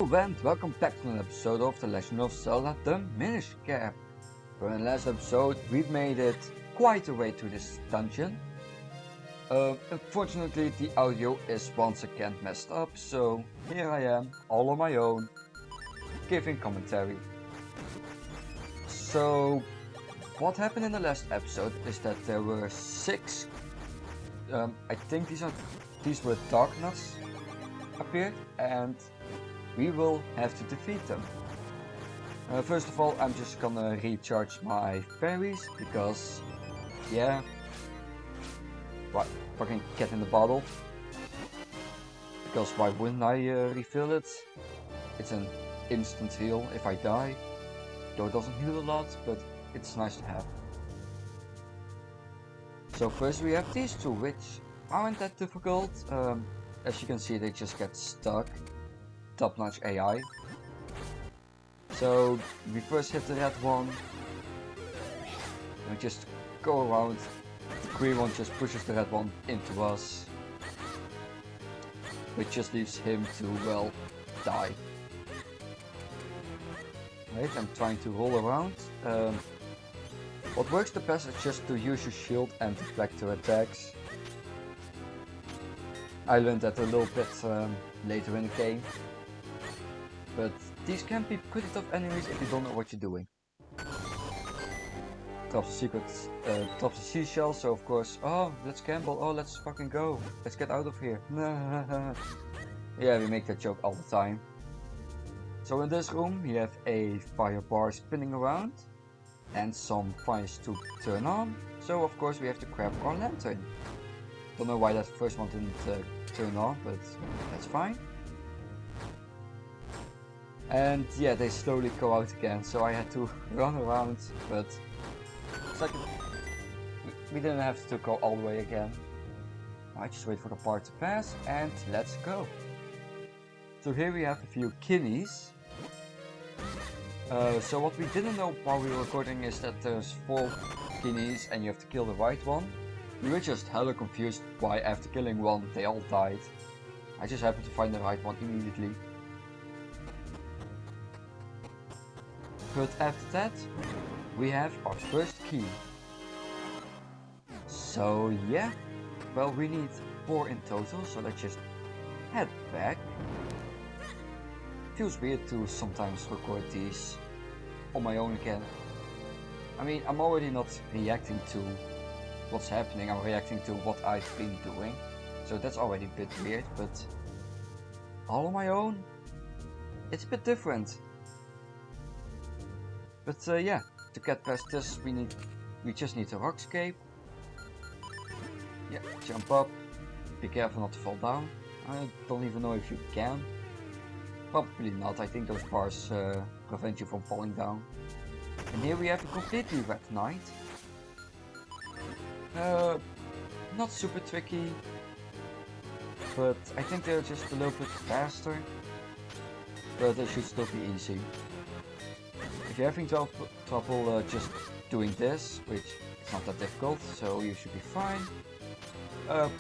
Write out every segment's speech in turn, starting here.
And welcome back to an episode of The Legend of Zelda the Minish Cap. For in the last episode we've made it quite a way to this dungeon. Unfortunately the audio is once again messed up, so here I am all on my own giving commentary. So what happened in the last episode is that there were 6, I think these were dark nuts appeared, and we will have to defeat them. First of all, I'm just gonna recharge my fairies because, yeah, what, fucking cat in the bottle. Because why wouldn't I refill it? It's an instant heal if I die, though it doesn't heal a lot, but it's nice to have. So first we have these two, which aren't that difficult. As you can see, they just get stuck. Top-notch AI. So we first hit the red one, and we just go around. The green one just pushes the red one into us, which just leaves him to, well, die. Right, I'm trying to roll around. What works the best is just to use your shield and deflect their attacks. I learned that a little bit later in the game. But these can be pretty tough enemies if you don't know what you're doing. Drops the secrets, drops the seashell, so of course, oh, let's gamble, oh, let's fucking go, let's get out of here. Yeah, we make that joke all the time. So in this room, we have a fire bar spinning around, and some fires to turn on, so of course we have to grab our lantern. Don't know why that first one didn't turn on, but that's fine. And yeah, they slowly go out again, so I had to run around, but it's like we didn't have to go all the way again. I just wait for the part to pass, and let's go. So here we have a few kinnies. So what we didn't know while we were recording is that there's 4 kinnies and you have to kill the right one. We were just hella confused why after killing one they all died. I just happened to find the right one immediately. But after that, we have our first key. So yeah, well, we need 4 in total, so let's just head back. Feels weird to sometimes record these on my own again. I mean, I'm already not reacting to what's happening, I'm reacting to what I've been doing. So that's already a bit weird, but all on my own, it's a bit different. But yeah, to get past this we just need a rockscape. Yeah, jump up, be careful not to fall down. I don't even know if you can. Probably not, I think those bars prevent you from falling down. And here we have a completely red knight. Not super tricky, but I think they're just a little bit faster. But they should still be easy. If you're having trouble just doing this, which is not that difficult, so you should be fine.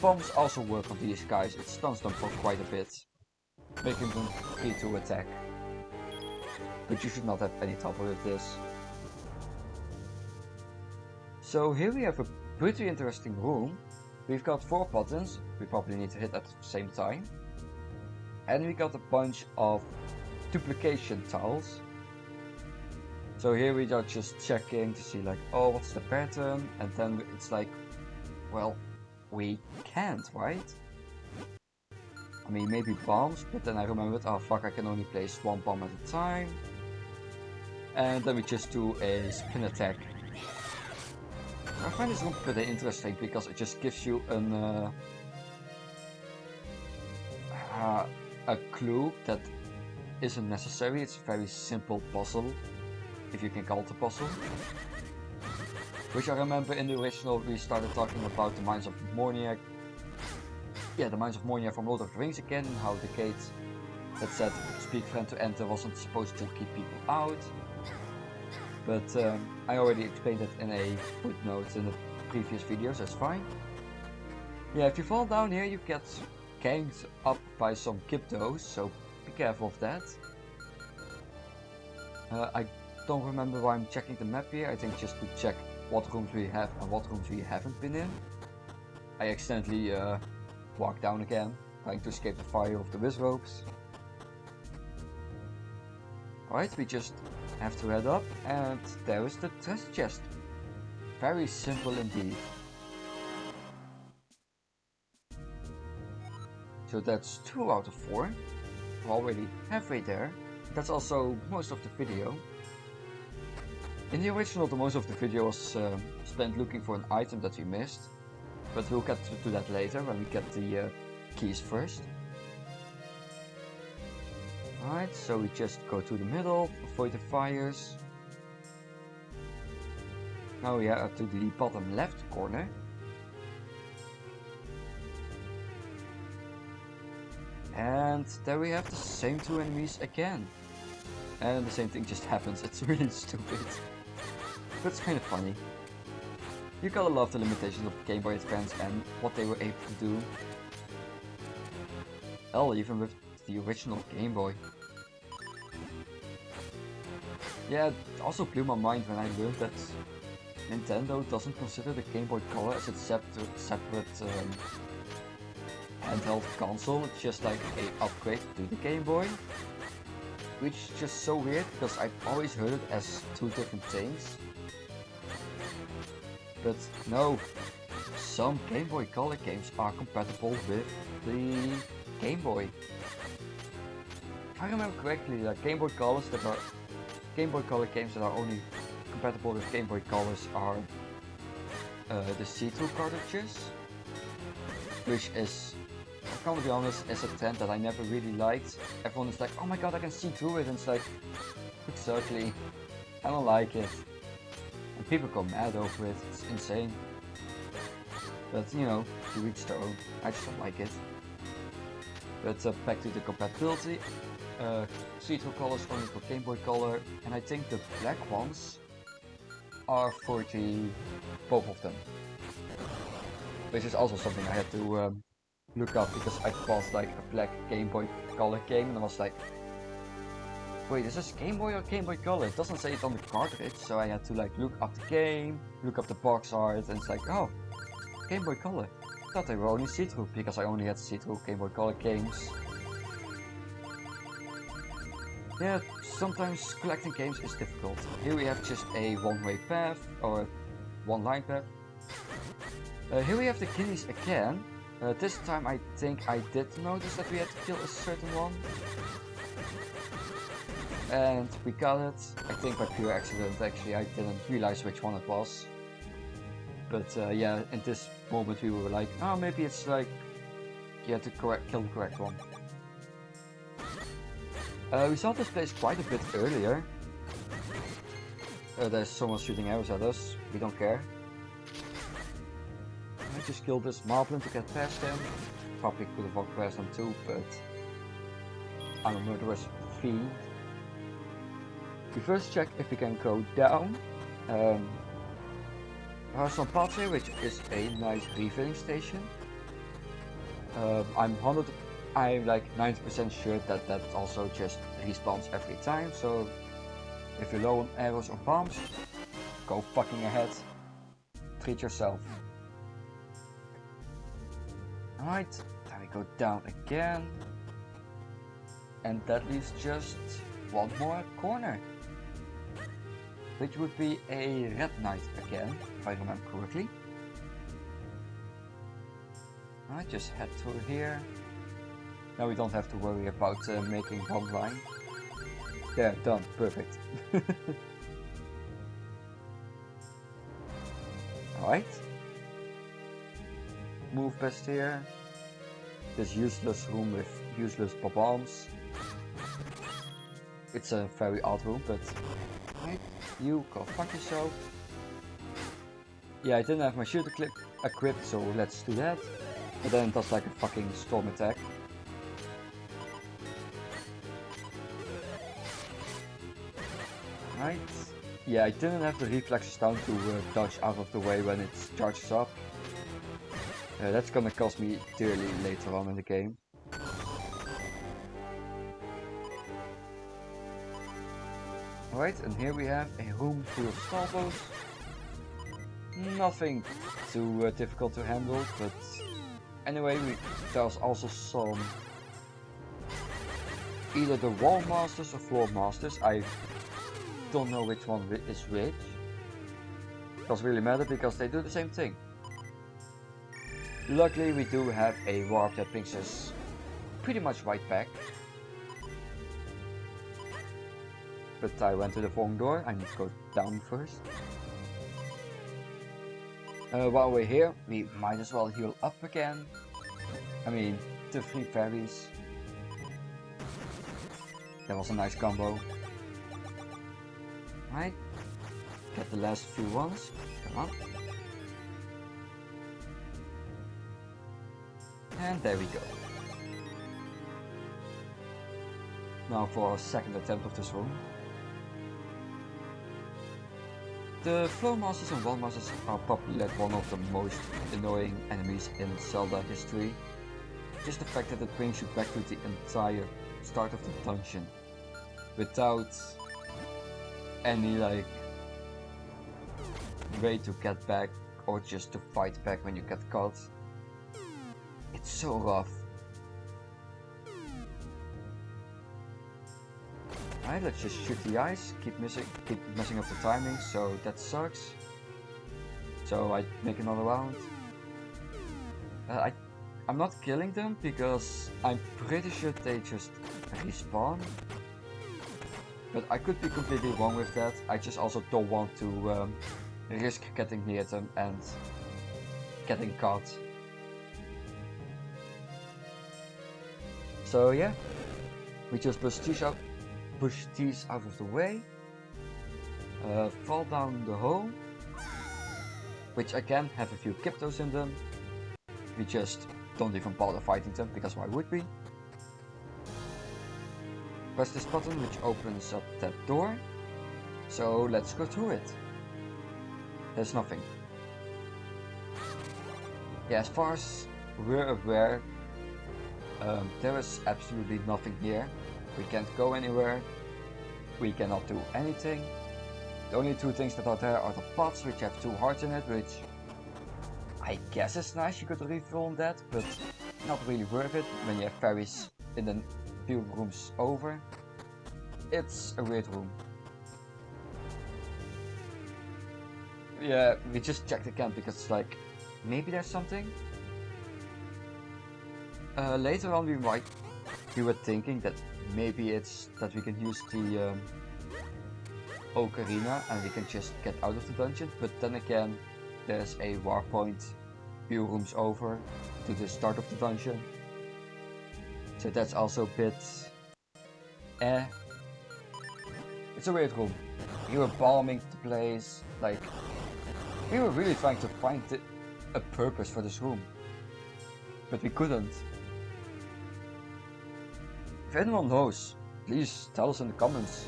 Bombs also work on these guys, it stuns them for quite a bit, making them free to attack. But you should not have any trouble with this. So here we have a pretty interesting room. We've got 4 buttons, we probably need to hit at the same time. And we got a bunch of duplication tiles. So here we are just checking to see like, oh, what's the pattern? And then it's like, well, we can't, right? I mean, maybe bombs, but then I remembered, oh fuck, I can only place 1 bomb at a time. And then we just do a spin attack. I find this room pretty interesting because it just gives you a clue that isn't necessary. It's a very simple puzzle, if you can call it a puzzle. Which I remember in the original we started talking about the Mines of Moria. Yeah, the Mines of Moria from Lord of the Rings again, how the gate that said speak friend to enter wasn't supposed to keep people out. But I already explained it in a footnote in the previous videos, that's fine. Yeah, if you fall down here you get ganged up by some Gyptos, so be careful of that. I don't remember why I'm checking the map here. I think just to check what rooms we have and what rooms we haven't been in. I accidentally walked down again, trying to escape the fire of the wizrobes. Alright, we just have to head up, and there is the treasure chest. Very simple indeed. So that's 2 out of 4. We're already halfway there. That's also most of the video. In the original, the most of the video was spent looking for an item that we missed. But we'll get to that later when we get the keys first. Alright, so we just go to the middle, avoid the fires. Now we are to the bottom left corner. And there we have the same 2 enemies again. And the same thing just happens. It's really stupid. But it's kind of funny. You gotta love the limitations of Game Boy Advance and what they were able to do. Hell, even with the original Game Boy. Yeah, it also blew my mind when I learned that Nintendo doesn't consider the Game Boy Color as its separate handheld console. It's just like an upgrade to the Game Boy. Which is just so weird, because I've always heard it as 2 different things. But no, some Game Boy Color games are compatible with the Game Boy. If I remember correctly, like Game Boy Color games that are only compatible with Game Boy Colors are the see-through cartridges, which is, I'm gonna be honest, is a trend that I never really liked. Everyone is like, oh my god, I can see through it, and it's like, exactly, I don't like it. And people go mad over it, it's insane. But you know, to each their own, I just don't like it. But back to the compatibility. See-through colors only for Game Boy Color, and I think the black ones are for both of them. Which is also something I had to look up, because I bought like a black Game Boy Color game and I was like, wait, is this Game Boy or Game Boy Color? It doesn't say it on the cartridge, so I had to like look up the game, look up the box art, and it's like, oh, Game Boy Color. I thought they were only see-through, because I only had see-through Game Boy Color games. Yeah, sometimes collecting games is difficult. Here we have just a one-way path, or one-line path. Here we have the guineas again. This time I think I did notice that we had to kill a certain one. And we got it, I think by pure accident actually. I didn't realize which one it was. But yeah, in this moment we were like, oh, maybe it's like you had to kill the correct one. We saw this place quite a bit earlier. There's someone shooting arrows at us, we don't care. I just killed this moblin to get past him. Probably could have walked past him too, but I'm a murderous fiend. We first check if we can go down. There are some paths here, which is a nice refilling station. I'm like 90% sure that also just respawns every time, so if you're low on arrows or bombs, go fucking ahead. Treat yourself. Alright, then we go down again. And that leaves just one more corner. Which would be a red knight again, if I remember correctly. Alright, just head through here. Now we don't have to worry about making one line. There, done, perfect. Alright. Move past here. This useless room with useless bombs. It's a very odd room, but right, you go fuck yourself. Yeah, I didn't have my shooter clip equipped, so let's do that. And then it does like a fucking storm attack. Right. Yeah, I didn't have the reflexes down to dodge out of the way when it charges up. That's gonna cost me dearly later on in the game. Alright, and here we have a room full of salvos. Nothing too difficult to handle, but anyway, there's also some either the wall masters or floor masters. I don't know which one is which. Doesn't really matter because they do the same thing. Luckily, we do have a warp that brings us pretty much right back. But I went to the wrong door. I need to go down first. While we're here, we might as well heal up again. I mean, the 3 fairies. That was a nice combo. Right, get the last few ones. Come on. And there we go. Now for our second attempt of this room. The floor masters and wall masters are probably like one of the most annoying enemies in Zelda history. Just the fact that it brings you back to the entire start of the dungeon without any like way to get back or just to fight back when you get caught. It's so rough. Alright, let's just shoot the ice, keep messing up the timing, so that sucks. So I make another round. I'm not killing them because I'm pretty sure they just respawn. But I could be completely wrong with that. I just also don't want to risk getting near them and getting caught. So yeah, we just push these out of the way, fall down the hole, which again have a few Cryptos in them. We just don't even bother fighting them because why would we? Press this button which opens up that door. So let's go through it. There's nothing. Yeah, as far as we're aware, there is absolutely nothing here. We can't go anywhere. We cannot do anything. The only 2 things that are there are the pots which have 2 hearts in it, which I guess is nice. You could refill on that, but not really worth it when you have fairies in the few rooms over. It's a weird room. Yeah, we just checked again because it's like, maybe there's something. Later on we were thinking that maybe it's that we can use the Ocarina and we can just get out of the dungeon, but then again there's a war point few rooms over to the start of the dungeon. So that's also a bit It's a weird room. We were bombing the place, like we were really trying to find a purpose for this room, but we couldn't. If anyone knows, please tell us in the comments.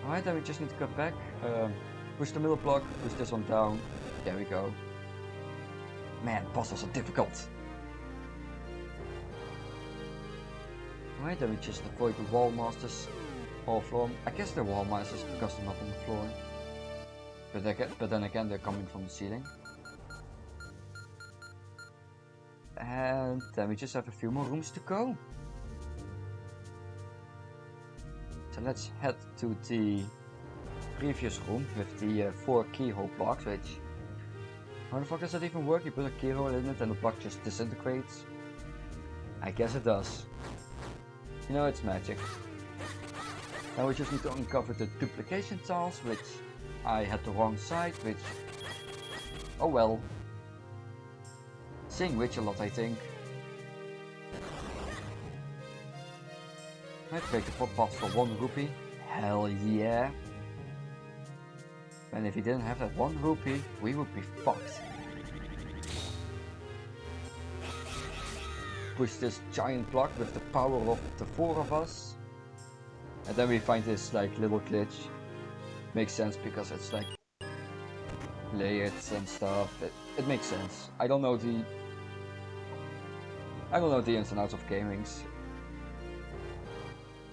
Alright, then we just need to cut back. Push the middle block, push this one down. There we go. Man, puzzles are difficult. Alright, then we just avoid the wall masters or floor. I guess they're wall masters because they're not on the floor. But then again, they're coming from the ceiling. And then we just have a few more rooms to go. So let's head to the previous room with the 4 keyhole blocks, which... How the fuck does that even work? You put a keyhole in it and the block just disintegrates? I guess it does. You know, it's magic. Now we just need to uncover the duplication tiles, which I had the wrong side, which... Oh well. Saying which a lot, I think. Let's break the pot for 1 rupee. Hell yeah. And if we didn't have that 1 rupee, we would be fucked. Push this giant block with the power of the 4 of us. And then we find this like little glitch. Makes sense because it's like layered and stuff. It makes sense. I don't know the ins and outs of gamings.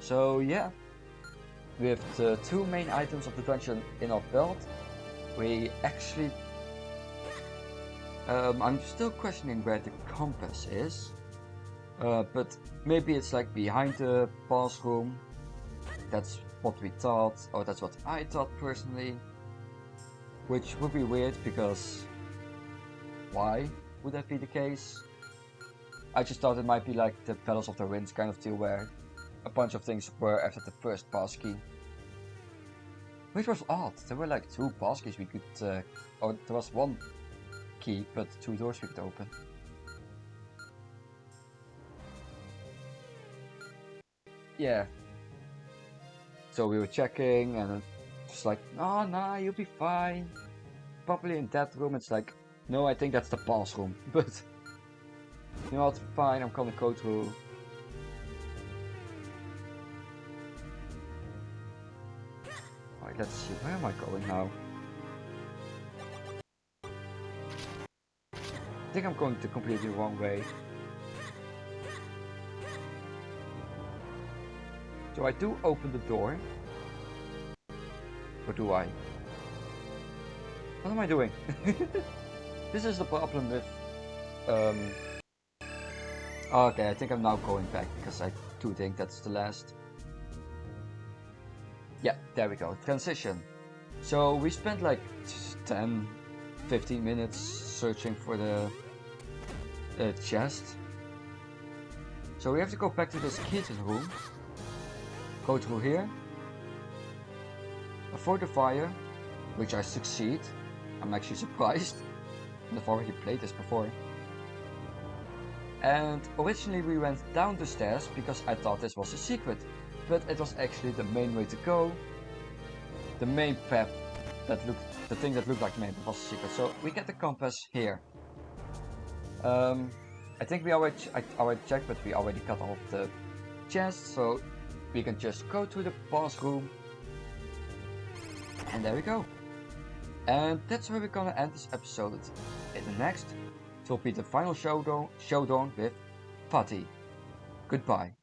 So yeah, with the two main items of the dungeon in our belt, we actually... I'm still questioning where the compass is, but maybe it's like behind the boss room. That's what we thought, or that's what I thought personally, which would be weird because why would that be the case? I just thought it might be like the Palace of the Winds kind of deal where a bunch of things were after the first pass key. Which was odd, there were like two pass keys we could, or there was one key but two doors we could open. Yeah. So we were checking and it's like, oh nah, you'll be fine. Probably in that room. It's like, no, I think that's the boss room. But you know what, fine, I'm gonna go through. Alright, let's see, where am I going now? I think I'm going the completely wrong way. So I do open the door. Or do I? What am I doing? This is the problem with... Okay, I think I'm now going back because I do think that's the last. Yeah, there we go. Transition. So we spent like 10-15 minutes searching for the chest. So we have to go back to this kitchen room. Go through here. Avoid the fire, which I succeed. I'm actually surprised. I've already played this before. And originally we went down the stairs because I thought this was a secret, but it was actually the main way to go. The main path that looked, the thing that looked like the main path was a secret. So we get the compass here. I think we already checked, but we already cut off the chest, so we can just go to the boss room. And there we go. And that's where we're gonna end this episode. In the next, it will be the final showdown with Vaati. Goodbye.